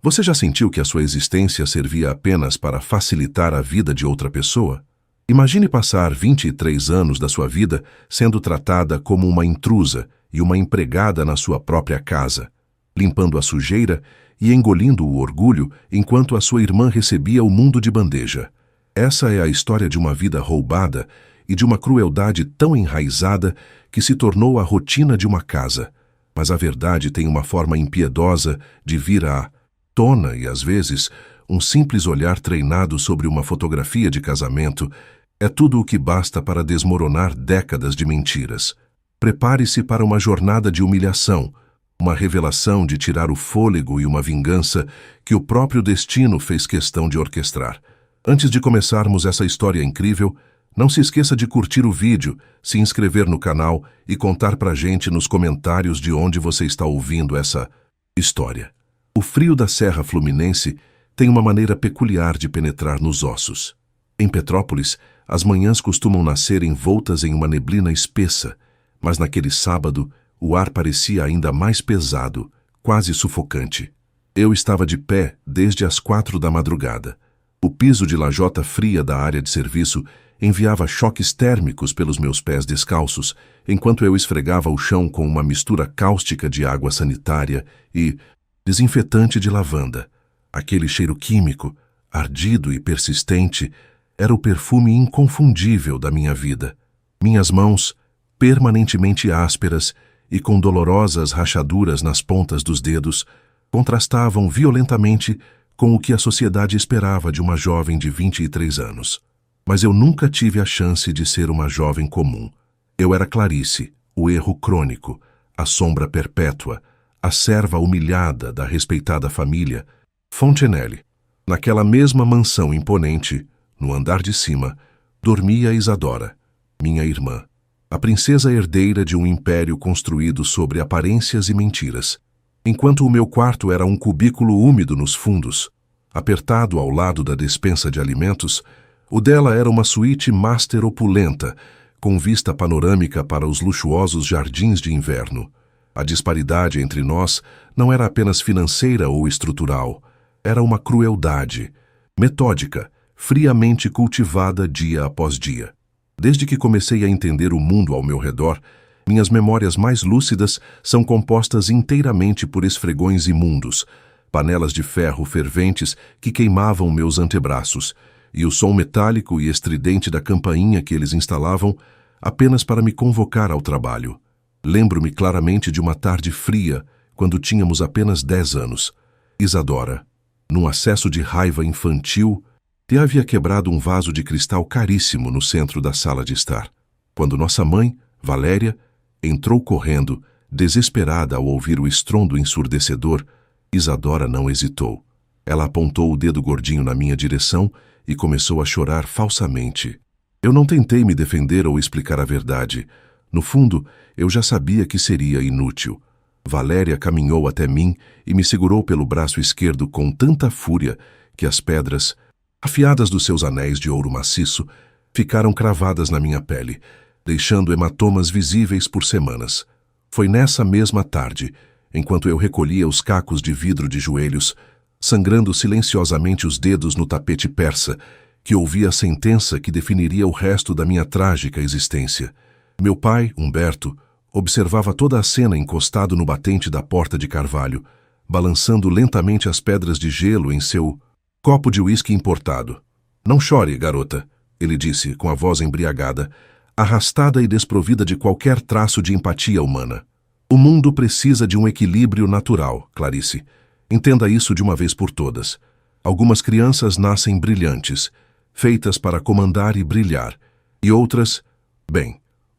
Você já sentiu que a sua existência servia apenas para facilitar a vida de outra pessoa? Imagine passar 23 anos da sua vida sendo tratada como uma intrusa e uma empregada na sua própria casa, limpando a sujeira e engolindo o orgulho enquanto a sua irmã recebia o mundo de bandeja. Essa é a história de uma vida roubada e de uma crueldade tão enraizada que se tornou a rotina de uma casa. Mas a verdade tem uma forma impiedosa de vir à tona e, às vezes, um simples olhar treinado sobre uma fotografia de casamento é tudo o que basta para desmoronar décadas de mentiras. Prepare-se para uma jornada de humilhação, uma revelação de tirar o fôlego e uma vingança que o próprio destino fez questão de orquestrar. Antes de começarmos essa história incrível, não se esqueça de curtir o vídeo, se inscrever no canal e contar pra gente nos comentários de onde você está ouvindo essa história. O frio da Serra Fluminense tem uma maneira peculiar de penetrar nos ossos. Em Petrópolis, as manhãs costumam nascer envoltas em uma neblina espessa, mas naquele sábado, o ar parecia ainda mais pesado, quase sufocante. Eu estava de pé desde as 4 da madrugada. O piso de lajota fria da área de serviço enviava choques térmicos pelos meus pés descalços, enquanto eu esfregava o chão com uma mistura cáustica de água sanitária e desinfetante de lavanda. Aquele cheiro químico, ardido e persistente, era o perfume inconfundível da minha vida. Minhas mãos, permanentemente ásperas e com dolorosas rachaduras nas pontas dos dedos, contrastavam violentamente com o que a sociedade esperava de uma jovem de 23 anos. Mas eu nunca tive a chance de ser uma jovem comum. Eu era Clarice, o erro crônico, a sombra perpétua, a serva humilhada da respeitada família Fontenelle. Naquela mesma mansão imponente, no andar de cima, dormia Isadora, minha irmã, a princesa herdeira de um império construído sobre aparências e mentiras. Enquanto o meu quarto era um cubículo úmido nos fundos, apertado ao lado da despensa de alimentos, o dela era uma suíte master opulenta, com vista panorâmica para os luxuosos jardins de inverno. A disparidade entre nós não era apenas financeira ou estrutural, era uma crueldade, metódica, friamente cultivada dia após dia. Desde que comecei a entender o mundo ao meu redor, minhas memórias mais lúcidas são compostas inteiramente por esfregões imundos, panelas de ferro ferventes que queimavam meus antebraços, e o som metálico e estridente da campainha que eles instalavam apenas para me convocar ao trabalho. Lembro-me claramente de uma tarde fria, quando tínhamos apenas 10 anos. Isadora, num acesso de raiva infantil, te havia quebrado um vaso de cristal caríssimo no centro da sala de estar. Quando nossa mãe, Valéria, entrou correndo, desesperada ao ouvir o estrondo ensurdecedor, Isadora não hesitou. Ela apontou o dedo gordinho na minha direção e começou a chorar falsamente. Eu não tentei me defender ou explicar a verdade. No fundo, eu já sabia que seria inútil. Valéria caminhou até mim e me segurou pelo braço esquerdo com tanta fúria que as pedras, afiadas dos seus anéis de ouro maciço, ficaram cravadas na minha pele, deixando hematomas visíveis por semanas. Foi nessa mesma tarde, enquanto eu recolhia os cacos de vidro de joelhos, sangrando silenciosamente os dedos no tapete persa, que ouvi a sentença que definiria o resto da minha trágica existência. Meu pai, Humberto, observava toda a cena encostado no batente da porta de carvalho, balançando lentamente as pedras de gelo em seu copo de uísque importado. "Não chore, garota", ele disse com a voz embriagada, arrastada e desprovida de qualquer traço de empatia humana. "O mundo precisa de um equilíbrio natural, Clarice. Entenda isso de uma vez por todas. Algumas crianças nascem brilhantes, feitas para comandar e brilhar, e outras,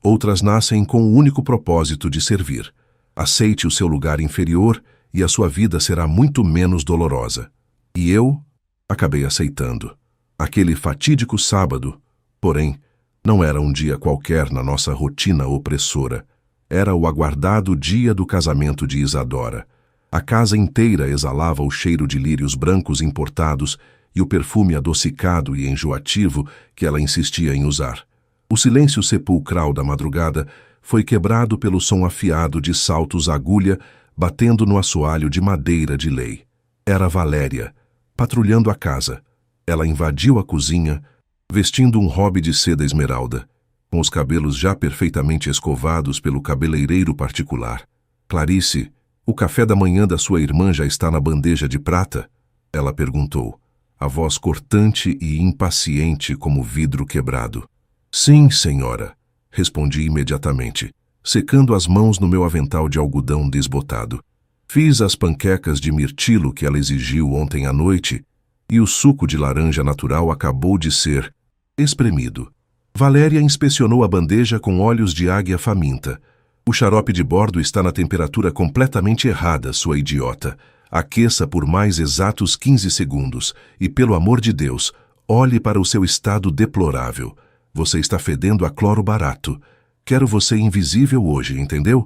outras nascem com o único propósito de servir. Aceite o seu lugar inferior e a sua vida será muito menos dolorosa." E eu acabei aceitando. Aquele fatídico sábado, porém, não era um dia qualquer na nossa rotina opressora. Era o aguardado dia do casamento de Isadora. A casa inteira exalava o cheiro de lírios brancos importados e o perfume adocicado e enjoativo que ela insistia em usar. O silêncio sepulcral da madrugada foi quebrado pelo som afiado de saltos à agulha batendo no assoalho de madeira de lei. Era Valéria, patrulhando a casa. Ela invadiu a cozinha, vestindo um robe de seda esmeralda, com os cabelos já perfeitamente escovados pelo cabeleireiro particular. Clarice, o café da manhã da sua irmã já está na bandeja de prata? Ela perguntou, a voz cortante e impaciente como vidro quebrado. Sim, senhora, respondi imediatamente, secando as mãos no meu avental de algodão desbotado. Fiz as panquecas de mirtilo que ela exigiu ontem à noite e o suco de laranja natural acabou de ser espremido. Valéria inspecionou a bandeja com olhos de águia faminta. O xarope de bordo está na temperatura completamente errada, sua idiota. Aqueça por mais exatos 15 segundos e, pelo amor de Deus, olhe para o seu estado deplorável. Você está fedendo a cloro barato. Quero você invisível hoje, entendeu?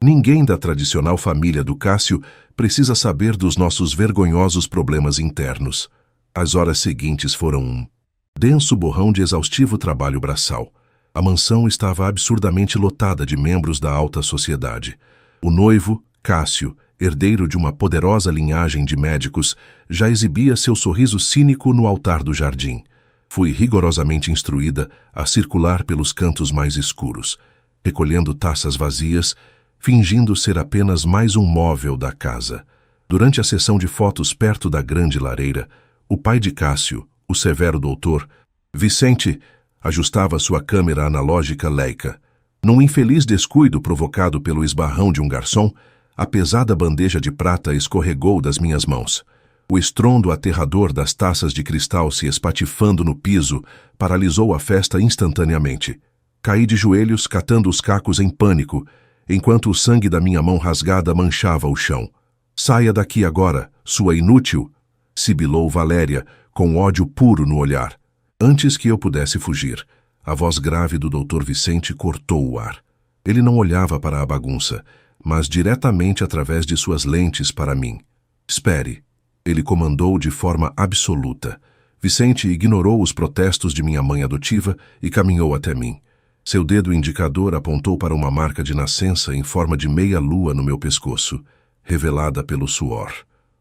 Ninguém da tradicional família do Cássio precisa saber dos nossos vergonhosos problemas internos. As horas seguintes foram um denso borrão de exaustivo trabalho braçal. A mansão estava absurdamente lotada de membros da alta sociedade. O noivo, Cássio, herdeiro de uma poderosa linhagem de médicos, já exibia seu sorriso cínico no altar do jardim. Fui rigorosamente instruída a circular pelos cantos mais escuros, recolhendo taças vazias, fingindo ser apenas mais um móvel da casa. Durante a sessão de fotos perto da grande lareira, o pai de Cássio, o severo doutor, Vicente, ajustava sua câmera analógica Leica. Num infeliz descuido provocado pelo esbarrão de um garçom, a pesada bandeja de prata escorregou das minhas mãos. O estrondo aterrador das taças de cristal se espatifando no piso paralisou a festa instantaneamente. Caí de joelhos, catando os cacos em pânico, enquanto o sangue da minha mão rasgada manchava o chão. Saia daqui agora, sua inútil! Sibilou Valéria, com ódio puro no olhar. Antes que eu pudesse fugir, a voz grave do Dr. Vicente cortou o ar. Ele não olhava para a bagunça, mas diretamente através de suas lentes para mim. Espere, ele comandou de forma absoluta. Vicente ignorou os protestos de minha mãe adotiva e caminhou até mim. Seu dedo indicador apontou para uma marca de nascença em forma de meia-lua no meu pescoço, revelada pelo suor.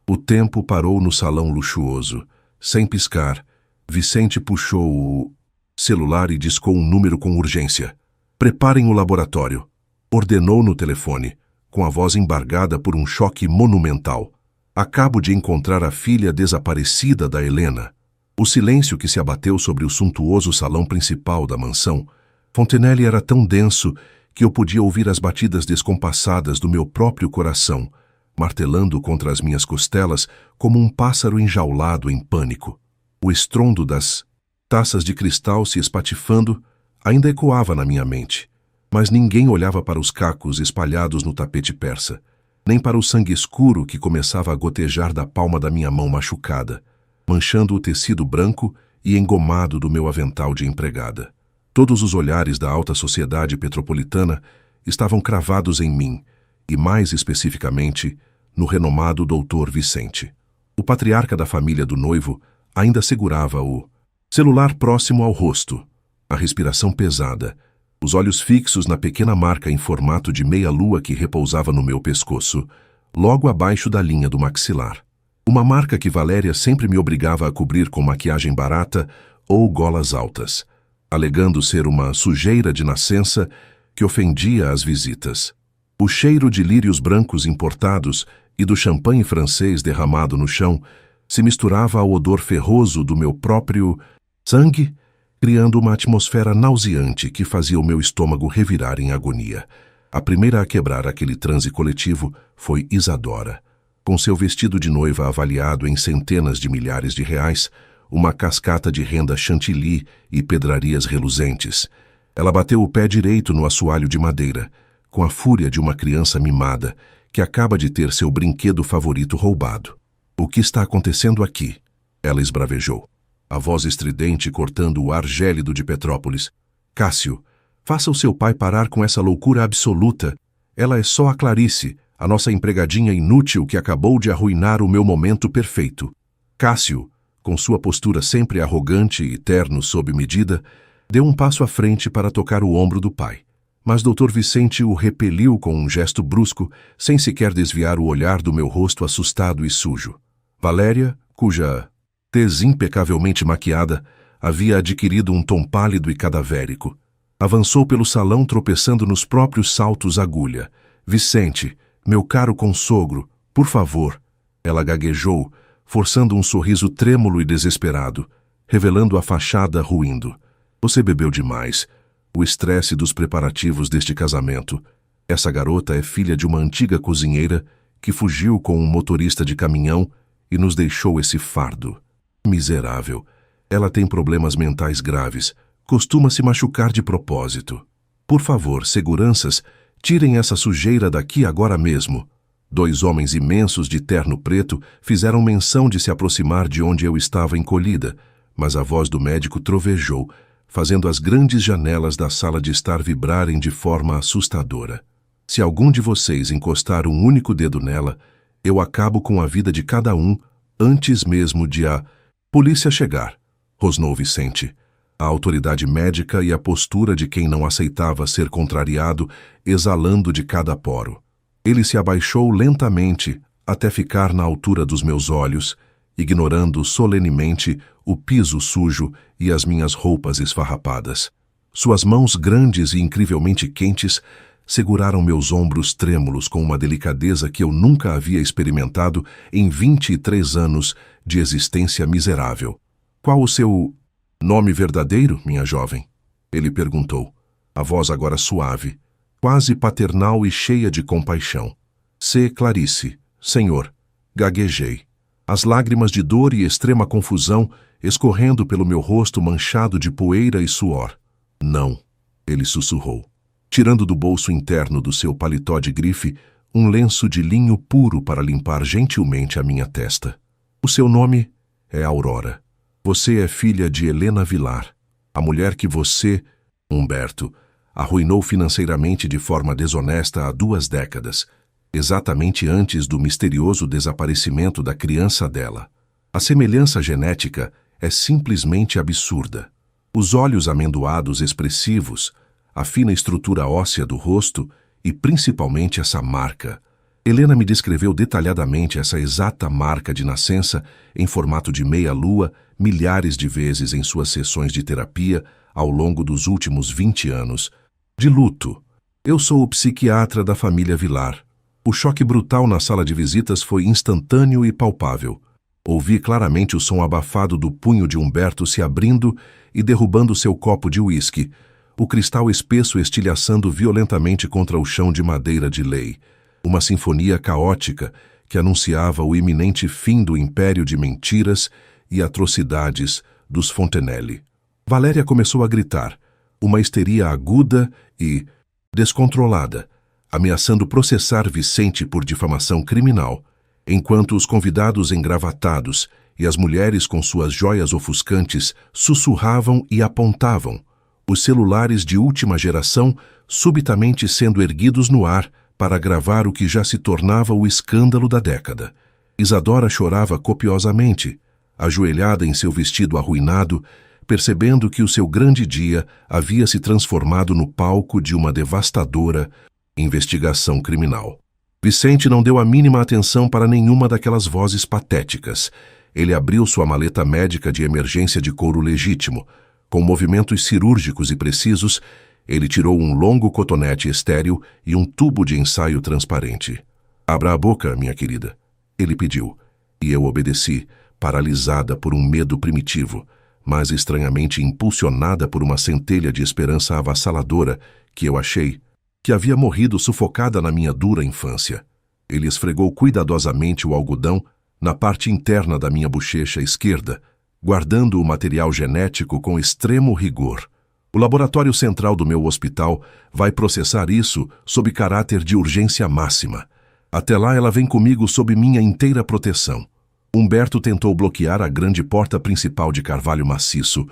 O tempo parou no salão luxuoso. Sem piscar, Vicente puxou o celular e discou um número com urgência. Preparem o laboratório, ordenou no telefone, com a voz embargada por um choque monumental. Acabo de encontrar a filha desaparecida da Helena. O silêncio que se abateu sobre o suntuoso salão principal da mansão, Fontenelle, era tão denso que eu podia ouvir as batidas descompassadas do meu próprio coração, martelando contra as minhas costelas como um pássaro enjaulado em pânico. O estrondo das taças de cristal se espatifando ainda ecoava na minha mente, mas ninguém olhava para os cacos espalhados no tapete persa, nem para o sangue escuro que começava a gotejar da palma da minha mão machucada, manchando o tecido branco e engomado do meu avental de empregada. Todos os olhares da alta sociedade petropolitana estavam cravados em mim, e mais especificamente, no renomado Dr. Vicente. O patriarca da família do noivo ainda segurava o celular próximo ao rosto, a respiração pesada, os olhos fixos na pequena marca em formato de meia-lua que repousava no meu pescoço, logo abaixo da linha do maxilar. Uma marca que Valéria sempre me obrigava a cobrir com maquiagem barata ou golas altas, alegando ser uma sujeira de nascença que ofendia as visitas. O cheiro de lírios brancos importados e do champanhe francês derramado no chão se misturava ao odor ferroso do meu próprio sangue, criando uma atmosfera nauseante que fazia o meu estômago revirar em agonia. A primeira a quebrar aquele transe coletivo foi Isadora. Com seu vestido de noiva avaliado em centenas de milhares de reais, uma cascata de renda chantilly e pedrarias reluzentes, ela bateu o pé direito no assoalho de madeira, com a fúria de uma criança mimada que acaba de ter seu brinquedo favorito roubado. O que está acontecendo aqui? Ela esbravejou, a voz estridente cortando o ar gélido de Petrópolis. Cássio, faça o seu pai parar com essa loucura absoluta. Ela é só a Clarice, a nossa empregadinha inútil que acabou de arruinar o meu momento perfeito. Cássio, com sua postura sempre arrogante e terno sob medida, deu um passo à frente para tocar o ombro do pai. Mas Dr. Vicente o repeliu com um gesto brusco, sem sequer desviar o olhar do meu rosto assustado e sujo. Valéria, cuja tez impecavelmente maquiada havia adquirido um tom pálido e cadavérico, avançou pelo salão tropeçando nos próprios saltos agulha. Vicente, meu caro consogro, por favor. Ela gaguejou, forçando um sorriso trêmulo e desesperado, revelando a fachada ruindo. Você bebeu demais. O estresse dos preparativos deste casamento. Essa garota é filha de uma antiga cozinheira que fugiu com um motorista de caminhão e nos deixou esse fardo. Miserável. Ela tem problemas mentais graves. Costuma se machucar de propósito. Por favor, seguranças, tirem essa sujeira daqui agora mesmo. 2 homens imensos de terno preto fizeram menção de se aproximar de onde eu estava encolhida, mas a voz do médico trovejou, fazendo as grandes janelas da sala de estar vibrarem de forma assustadora. Se algum de vocês encostar um único dedo nela, eu acabo com a vida de cada um antes mesmo de a polícia chegar, rosnou Vicente. A autoridade médica e a postura de quem não aceitava ser contrariado, exalando de cada poro. Ele se abaixou lentamente até ficar na altura dos meus olhos, ignorando solenemente o piso sujo e as minhas roupas esfarrapadas. Suas mãos grandes e incrivelmente quentes seguraram meus ombros trêmulos com uma delicadeza que eu nunca havia experimentado em 23 anos de existência miserável. Qual o seu nome verdadeiro, minha jovem? Ele perguntou, a voz agora suave, quase paternal e cheia de compaixão. C. Clarice, senhor, gaguejei. As lágrimas de dor e extrema confusão escorrendo pelo meu rosto manchado de poeira e suor. Não, ele sussurrou, tirando do bolso interno do seu paletó de grife um lenço de linho puro para limpar gentilmente a minha testa. O seu nome é Aurora. Você é filha de Helena Vilar, a mulher que você, Humberto, arruinou financeiramente de forma desonesta há 2 décadas, exatamente antes do misterioso desaparecimento da criança dela. A semelhança genética é simplesmente absurda. Os olhos amendoados expressivos, a fina estrutura óssea do rosto e principalmente essa marca. Helena me descreveu detalhadamente essa exata marca de nascença em formato de meia-lua milhares de vezes em suas sessões de terapia ao longo dos últimos 20 anos. De luto. Eu sou o psiquiatra da família Vilar. O choque brutal na sala de visitas foi instantâneo e palpável. Ouvi claramente o som abafado do punho de Humberto se abrindo e derrubando seu copo de uísque, o cristal espesso estilhaçando violentamente contra o chão de madeira de lei. Uma sinfonia caótica que anunciava o iminente fim do império de mentiras e atrocidades dos Fontenelle. Valéria começou a gritar, uma histeria aguda e descontrolada, ameaçando processar Vicente por difamação criminal, enquanto os convidados engravatados e as mulheres com suas joias ofuscantes sussurravam e apontavam, os celulares de última geração subitamente sendo erguidos no ar para gravar o que já se tornava o escândalo da década. Isadora chorava copiosamente, ajoelhada em seu vestido arruinado, percebendo que o seu grande dia havia se transformado no palco de uma devastadora investigação criminal. Vicente não deu a mínima atenção para nenhuma daquelas vozes patéticas. Ele abriu sua maleta médica de emergência de couro legítimo. Com movimentos cirúrgicos e precisos, ele tirou um longo cotonete estéril e um tubo de ensaio transparente. Abra a boca, minha querida, ele pediu, e eu obedeci, paralisada por um medo primitivo, mas estranhamente impulsionada por uma centelha de esperança avassaladora que eu achei que havia morrido sufocada na minha dura infância. Ele esfregou cuidadosamente o algodão na parte interna da minha bochecha esquerda, guardando o material genético com extremo rigor. O laboratório central do meu hospital vai processar isso sob caráter de urgência máxima. Até lá ela vem comigo sob minha inteira proteção. Humberto tentou bloquear a grande porta principal de carvalho maciço,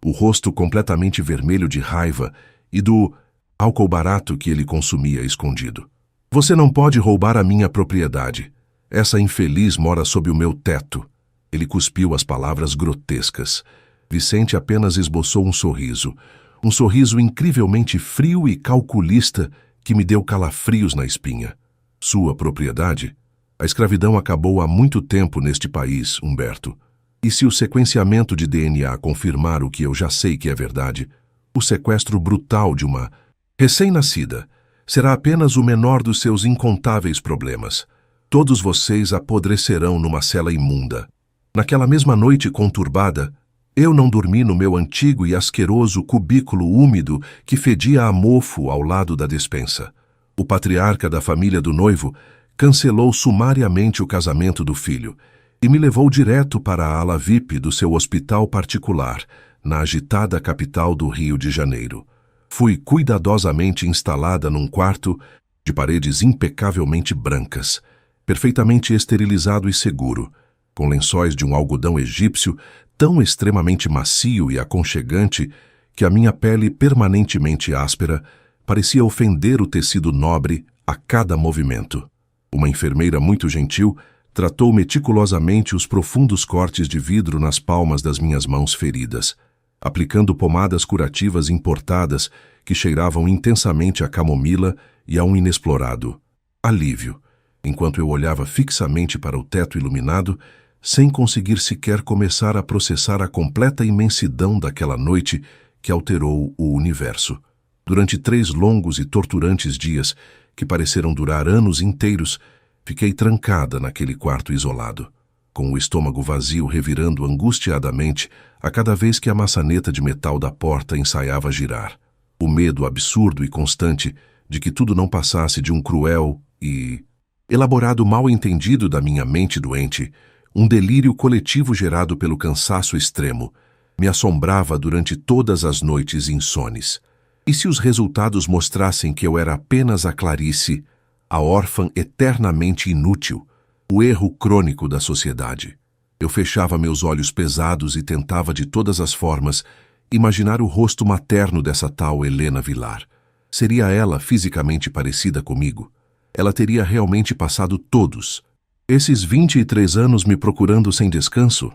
o rosto completamente vermelho de raiva e do álcool barato que ele consumia escondido. Você não pode roubar a minha propriedade. Essa infeliz mora sob o meu teto. Ele cuspiu as palavras grotescas. Vicente apenas esboçou um sorriso incrivelmente frio e calculista que me deu calafrios na espinha. Sua propriedade? A escravidão acabou há muito tempo neste país, Humberto. E se o sequenciamento de DNA confirmar o que eu já sei que é verdade, o sequestro brutal de uma recém-nascida será apenas o menor dos seus incontáveis problemas. Todos vocês apodrecerão numa cela imunda. Naquela mesma noite conturbada, eu não dormi no meu antigo e asqueroso cubículo úmido que fedia a mofo ao lado da despensa. O patriarca da família do noivo cancelou sumariamente o casamento do filho e me levou direto para a ala VIP do seu hospital particular, na agitada capital do Rio de Janeiro. Fui cuidadosamente instalada num quarto de paredes impecavelmente brancas, perfeitamente esterilizado e seguro, com lençóis de um algodão egípcio tão extremamente macio e aconchegante que a minha pele permanentemente áspera parecia ofender o tecido nobre a cada movimento. Uma enfermeira muito gentil tratou meticulosamente os profundos cortes de vidro nas palmas das minhas mãos feridas, aplicando pomadas curativas importadas que cheiravam intensamente a camomila e a um inexplorado alívio, enquanto eu olhava fixamente para o teto iluminado, sem conseguir sequer começar a processar a completa imensidão daquela noite que alterou o universo. Durante 3 longos e torturantes dias, que pareceram durar anos inteiros, fiquei trancada naquele quarto isolado, com o estômago vazio revirando angustiadamente a cada vez que a maçaneta de metal da porta ensaiava girar. O medo absurdo e constante de que tudo não passasse de um cruel e elaborado mal-entendido da minha mente doente, um delírio coletivo gerado pelo cansaço extremo, me assombrava durante todas as noites insones. E se os resultados mostrassem que eu era apenas a Clarice, a órfã eternamente inútil, o erro crônico da sociedade? Eu fechava meus olhos pesados e tentava de todas as formas imaginar o rosto materno dessa tal Helena Vilar. Seria ela fisicamente parecida comigo? Ela teria realmente passado todos esses 23 anos me procurando sem descanso?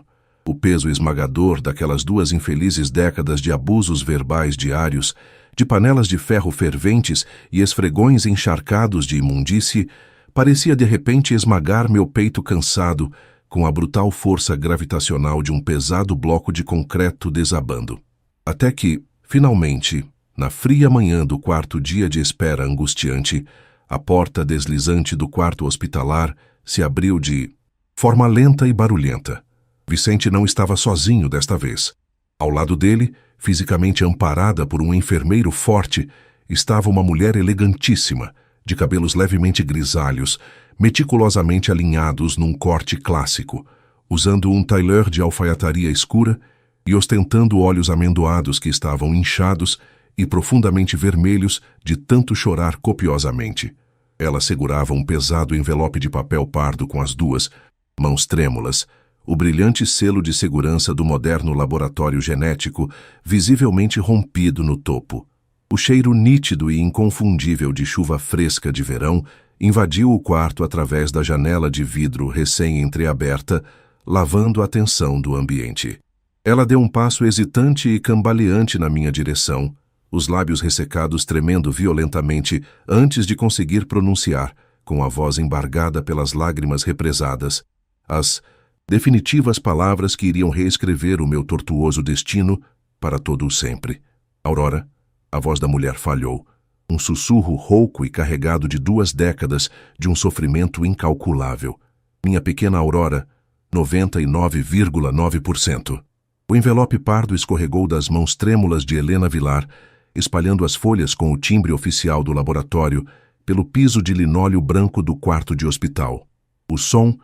O peso esmagador daquelas 2 infelizes décadas de abusos verbais diários, de panelas de ferro ferventes e esfregões encharcados de imundície, parecia de repente esmagar meu peito cansado com a brutal força gravitacional de um pesado bloco de concreto desabando. Até que, finalmente, na fria manhã do 4º dia de espera angustiante, a porta deslizante do quarto hospitalar se abriu de forma lenta e barulhenta. Vicente não estava sozinho desta vez. Ao lado dele, fisicamente amparada por um enfermeiro forte, estava uma mulher elegantíssima, de cabelos levemente grisalhos, meticulosamente alinhados num corte clássico, usando um tailleur de alfaiataria escura e ostentando olhos amendoados que estavam inchados e profundamente vermelhos de tanto chorar copiosamente. Ela segurava um pesado envelope de papel pardo com as 2 mãos trêmulas, o brilhante selo de segurança do moderno laboratório genético visivelmente rompido no topo. O cheiro nítido e inconfundível de chuva fresca de verão invadiu o quarto através da janela de vidro recém-entreaberta, lavando a tensão do ambiente. Ela deu um passo hesitante e cambaleante na minha direção, os lábios ressecados tremendo violentamente antes de conseguir pronunciar, com a voz embargada pelas lágrimas represadas, as definitivas palavras que iriam reescrever o meu tortuoso destino para todo o sempre. Aurora, a voz da mulher falhou, um sussurro rouco e carregado de 2 décadas de um sofrimento incalculável. Minha pequena Aurora, 99,9%. O envelope pardo escorregou das mãos trêmulas de Helena Vilar, espalhando as folhas com o timbre oficial do laboratório pelo piso de linóleo branco do quarto de hospital. O som,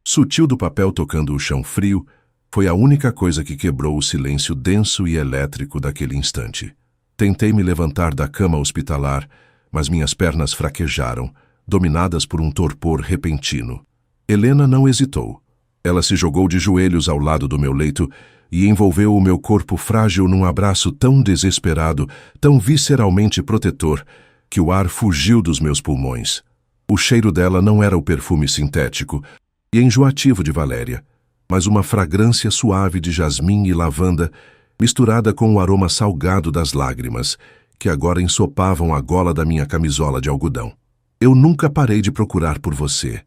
sutil do papel tocando o chão frio, foi a única coisa que quebrou o silêncio denso e elétrico daquele instante. Tentei me levantar da cama hospitalar, mas minhas pernas fraquejaram, dominadas por um torpor repentino. Helena não hesitou. Ela se jogou de joelhos ao lado do meu leito e envolveu o meu corpo frágil num abraço tão desesperado, tão visceralmente protetor, que o ar fugiu dos meus pulmões. O cheiro dela não era o perfume sintético e enjoativo de Valéria, mas uma fragrância suave de jasmim e lavanda, misturada com o aroma salgado das lágrimas, que agora ensopavam a gola da minha camisola de algodão. Eu nunca parei de procurar por você,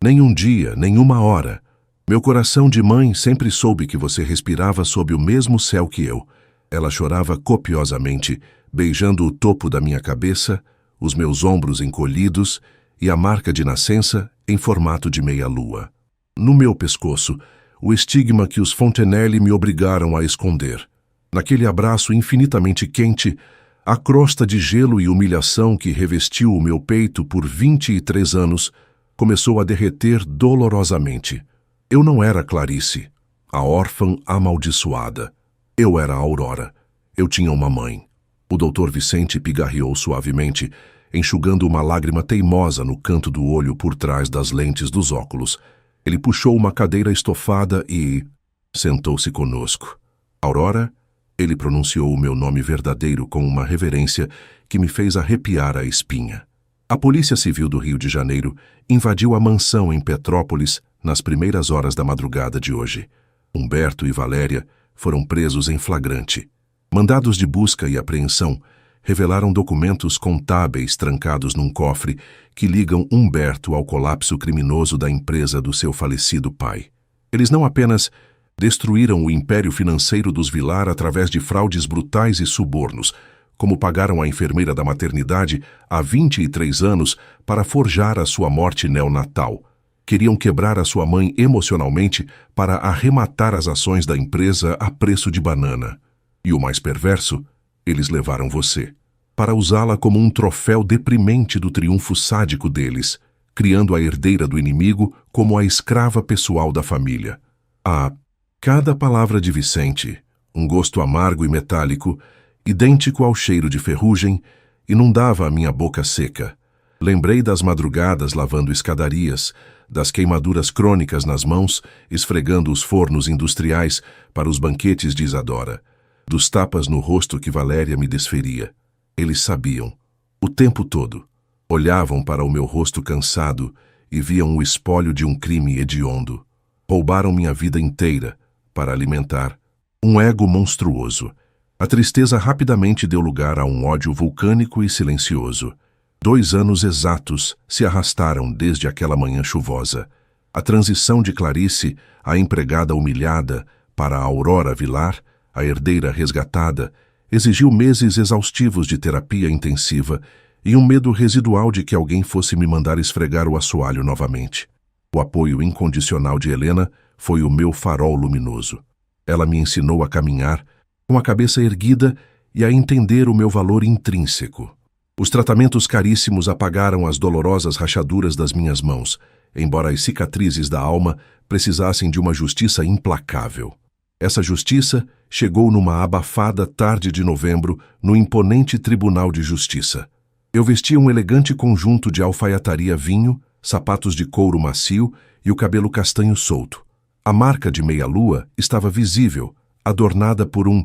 Nem um dia, nem uma hora. Meu coração de mãe sempre soube que você respirava sob o mesmo céu que eu. Ela chorava copiosamente, beijando o topo da minha cabeça, os meus ombros encolhidos e a marca de nascença em formato de meia-lua. No meu pescoço, o estigma que os Fontenelle me obrigaram a esconder. Naquele abraço infinitamente quente, a crosta de gelo e humilhação que revestiu o meu peito por 23 anos começou a derreter dolorosamente. Eu não era Clarice, a órfã amaldiçoada. Eu era Aurora. Eu tinha uma mãe. O Dr. Vicente pigarreou suavemente, enxugando uma lágrima teimosa no canto do olho por trás das lentes dos óculos. Ele puxou uma cadeira estofada e sentou-se conosco. Aurora, ele pronunciou o meu nome verdadeiro com uma reverência que me fez arrepiar a espinha. A Polícia Civil do Rio de Janeiro invadiu a mansão em Petrópolis nas primeiras horas da madrugada de hoje. Humberto e Valéria foram presos em flagrante. Mandados de busca e apreensão revelaram documentos contábeis trancados num cofre que ligam Humberto ao colapso criminoso da empresa do seu falecido pai. Eles não apenas destruíram o império financeiro dos Vilar através de fraudes brutais e subornos, como pagaram a enfermeira da maternidade há 23 anos para forjar a sua morte neonatal. Queriam quebrar a sua mãe emocionalmente para arrematar as ações da empresa a preço de banana. E o mais perverso, eles levaram você, para usá-la como um troféu deprimente do triunfo sádico deles, criando a herdeira do inimigo como a escrava pessoal da família. Cada palavra de Vicente, um gosto amargo e metálico, idêntico ao cheiro de ferrugem, inundava a minha boca seca. Lembrei das madrugadas lavando escadarias, das queimaduras crônicas nas mãos, esfregando os fornos industriais para os banquetes de Isadora, dos tapas no rosto que Valéria me desferia. Eles sabiam, o tempo todo. Olhavam para o meu rosto cansado e viam o espólio de um crime hediondo. Roubaram minha vida inteira para alimentar um ego monstruoso. A tristeza rapidamente deu lugar a um ódio vulcânico e silencioso. 2 anos exatos se arrastaram desde aquela manhã chuvosa. A transição de Clarice, a empregada humilhada, para a Aurora Vilar, a herdeira resgatada, exigiu meses exaustivos de terapia intensiva e um medo residual de que alguém fosse me mandar esfregar o assoalho novamente. O apoio incondicional de Helena foi o meu farol luminoso. Ela me ensinou a caminhar com a cabeça erguida e a entender o meu valor intrínseco. Os tratamentos caríssimos apagaram as dolorosas rachaduras das minhas mãos, embora as cicatrizes da alma precisassem de uma justiça implacável. Essa justiça chegou numa abafada tarde de novembro no imponente Tribunal de Justiça. Eu vestia um elegante conjunto de alfaiataria vinho, sapatos de couro macio e o cabelo castanho solto. A marca de meia-lua estava visível, adornada por um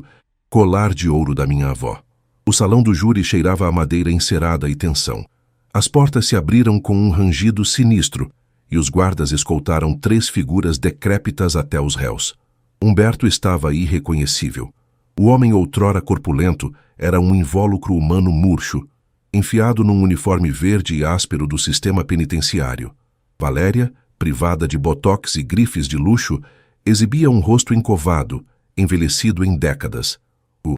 colar de ouro da minha avó. O salão do júri cheirava a madeira encerada e tensão. As portas se abriram com um rangido sinistro e os guardas escoltaram 3 figuras decrépitas até os réus. Humberto estava irreconhecível. O homem outrora corpulento era um invólucro humano murcho, enfiado num uniforme verde e áspero do sistema penitenciário. Valéria, privada de botox e grifes de luxo, exibia um rosto encovado, envelhecido em décadas. Os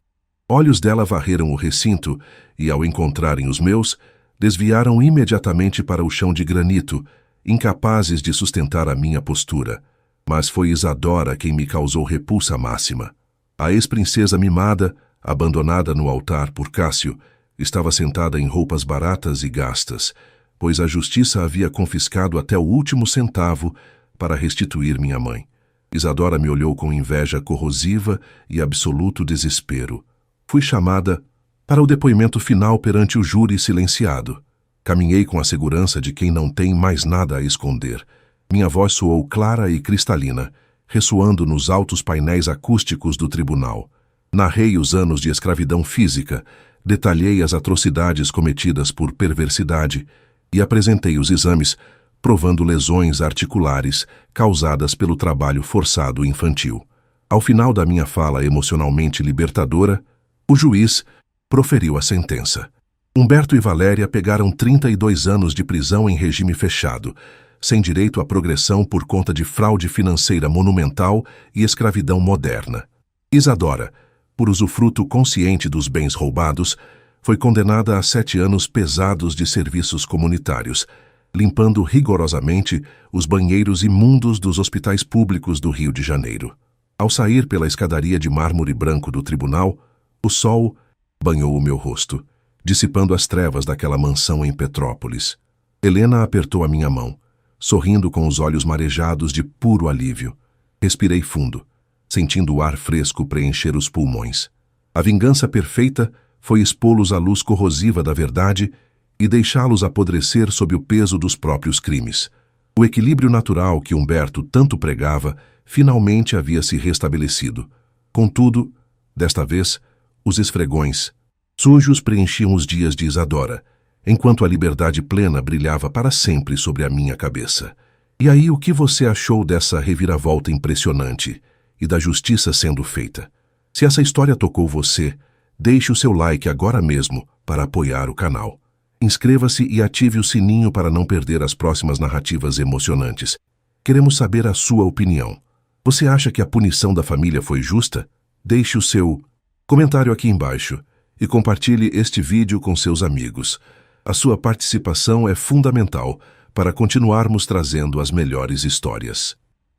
olhos dela varreram o recinto e, ao encontrarem os meus, desviaram imediatamente para o chão de granito, incapazes de sustentar a minha postura. Mas foi Isadora quem me causou repulsa máxima. A ex-princesa mimada, abandonada no altar por Cássio, estava sentada em roupas baratas e gastas, pois a justiça havia confiscado até o último centavo para restituir minha mãe. Isadora me olhou com inveja corrosiva e absoluto desespero. Fui chamada para o depoimento final perante o júri silenciado. Caminhei com a segurança de quem não tem mais nada a esconder. Minha voz soou clara e cristalina, ressoando nos altos painéis acústicos do tribunal. Narrei os anos de escravidão física, detalhei as atrocidades cometidas por perversidade e apresentei os exames, provando lesões articulares causadas pelo trabalho forçado infantil. Ao final da minha fala emocionalmente libertadora, o juiz proferiu a sentença. Humberto e Valéria pegaram 32 anos de prisão em regime fechado, sem direito à progressão por conta de fraude financeira monumental e escravidão moderna. Isadora, por usufruto consciente dos bens roubados, foi condenada a 7 anos pesados de serviços comunitários, limpando rigorosamente os banheiros imundos dos hospitais públicos do Rio de Janeiro. Ao sair pela escadaria de mármore branco do tribunal, o sol banhou o meu rosto, dissipando as trevas daquela mansão em Petrópolis. Helena apertou a minha mão, sorrindo com os olhos marejados de puro alívio. Respirei fundo, sentindo o ar fresco preencher os pulmões. A vingança perfeita foi expô-los à luz corrosiva da verdade e deixá-los apodrecer sob o peso dos próprios crimes. O equilíbrio natural que Humberto tanto pregava finalmente havia se restabelecido. Contudo, desta vez, os esfregões sujos preenchiam os dias de Isadora, enquanto a liberdade plena brilhava para sempre sobre a minha cabeça. E aí, o que você achou dessa reviravolta impressionante e da justiça sendo feita? Se essa história tocou você, deixe o seu like agora mesmo para apoiar o canal. Inscreva-se e ative o sininho para não perder as próximas narrativas emocionantes. Queremos saber a sua opinião. Você acha que a punição da família foi justa? Deixe o seu comentário aqui embaixo e compartilhe este vídeo com seus amigos. A sua participação é fundamental para continuarmos trazendo as melhores histórias.